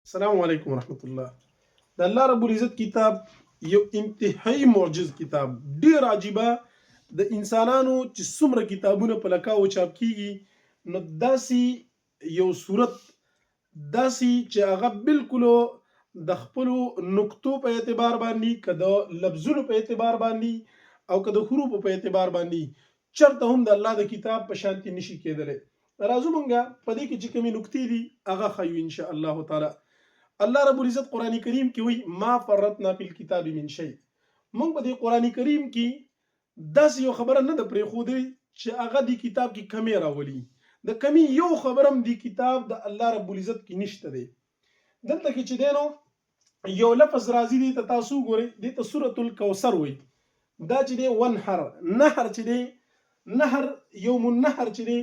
السلام علیکم ورحمت الله. د الله رب العزت کتاب یو انتهایی معجز کتاب، ډیر عجیبه. د انسانانو چې څومره کتابونه په لکاو چاپ کیږي، نو داسې یو صورت، داسې چې هغه بالکل د خپل نقطو په اعتبار باندې، که د لفظونو په اعتبار باندې او که د حروفو په اعتبار باندې، چرته هم د الله د کتاب په شانتي نشي کېدلی. راځو مونږه په دې کې چې کومې نقطې دي هغه ښیو ان شاء الله تعالی. الله رب العزت قرآن کریم کې وی ما فرطنا فی الکتاب من شیء. موږ په دې قرآن کریم کې داسې یو خبره نه ده پرېښودلې چې هغه د کتاب کې کمی راولي. د کمی یو خبره هم د کتاب د الله رب العزت کې نشته دی. دلته کې چې دی نو یو لفظ راځي دی ته تاسو ګورئ، دې ته سورة الکوثر وی. دا چې دی ونحر، نهر چې دی، نهر یوم النحر چې دی،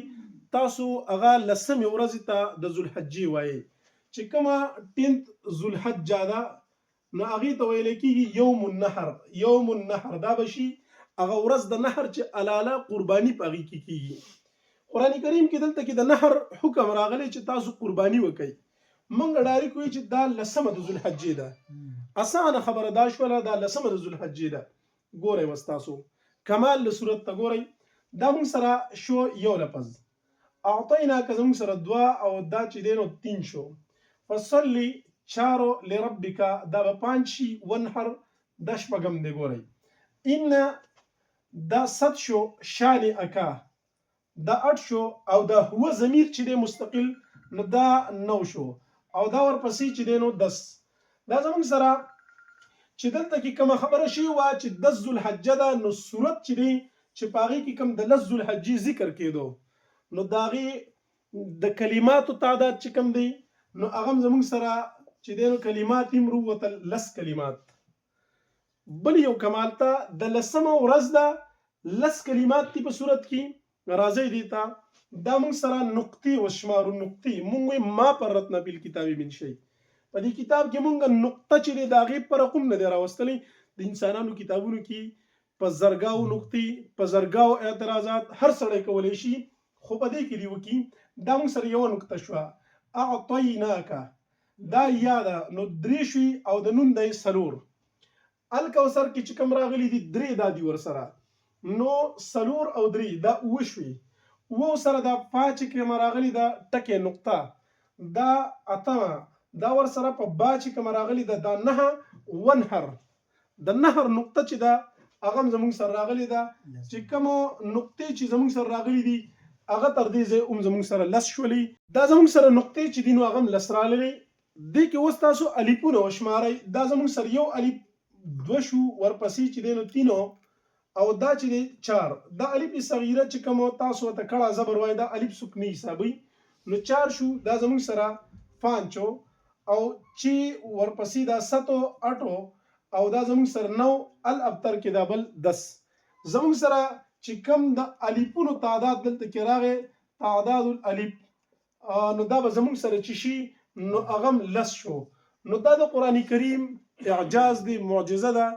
تاسو هغه لسمې ورځې ته د ذوالحجې وایي. چې کومه 10 ذوالحجه ده، نو هغې ته ویل کېږي یوم النحر. یوم النحر دا به شي هغه ورځ د نحر چې الاله قرباني په هغې کې کېږي. قرآن کریم کې دلته کې د نحر حکم راغلی چې تاسو قرباني وکئ. موږ ډایرکټ وایو چې دا لسمه د ذوالحجې ده. اسانه خبره دا شوله، دا لسمه د ذوالحجې ده. ګورئ اوس تاسو کمال د صورت ته ګورئ. دا موږ سره شو یو لفظ، اعطیناک زموږ سره دوه، او دا چې دی نو 3 شو. فصلی چارو لربک دا به 5 شي. ونحر دا شپږم دی. ګورئ ان دا 7 شو. شان اکا دا 8 شو، او دا هو ضمیر چې دی مستقل، نو دا 9 شو، او دا ورپسې چې دی نو 10. دا زموږ سره چې دلته کې کومه خبره شوې وه چې 10 ذوالحجه ده، نو صورت چې دی چې په هغې کې کوم د 10 ذوالحجې ذکر کېدو، نو د هغې د کلماتو تعداد چې کوم دی، نو هغه زموږ سره چې دی نو کلمات هم روتل 10 کلمات. بل یو کمال ته د لسمه ورځ ده، 10 کلمات دي په صورت کې. راځئ دې ته دا موږ سره نقطې وشمارو. نقطې موږ وایو ما فرطنا فی الکتاب من شیء. په دې کتاب کې موږ نقطه چې دی د هغې په رقم نه دی راوستلی. د انسانانو کتابونو کې په زرګاو نقطې، په زرګاو اعتراضات هر سړی کولی شي، خو په دې کې دی وکړي. دا موږ سره یوه نقطه شوه. اعطیناک دا یا ده، نو 3 شوي، او د نون دی 4. الکوثر کې چې کوم راغلي دي 3 دا دي ورسره، نو 4 او 3 دا 9 شوي. 9 سره دا فا چې کوم راغلي دا ټکې نقطه، دا 8. دا ورسره په با چې کوم راغلي دا 9. ونحر د نهر نقطه چې ده هغه زموږ سره راغلي ده. چې کوم نقطې چې زموږ سره راغلي دي هغه تر دې ځای زموږ سره 10 شولي. دا زموږ سره نقطې چې دي نو هغه 10 راغلي. دې کې اوس تاسو الیفونه وشمارئ. دا زموږ سره یو الف 2 شو، ورپسې چې دی نو 3، او دا چې دی 4. دا الف صغیره چې کوم تاسو ته کړه زبر وای، دا الف سکنی حسابي، نو 4 شو. دا زموږ سره 5، او چې ورپسې دا 7 8، او دا زموږ سره 9. الابتر کې دا بل 10. زموږ سره چې کوم د الفونو تعداد دلته کې راغی، تعداد الالف، نو دا به زموږ سره چې شي نو هغه 10 شو. نو دا د قرآن کریم اعجاز دی، معجزه ده.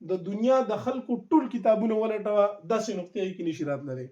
د دنیا د خلکو ټول کتابونه ولټوه، داسې نقطې کې نشي راتللی.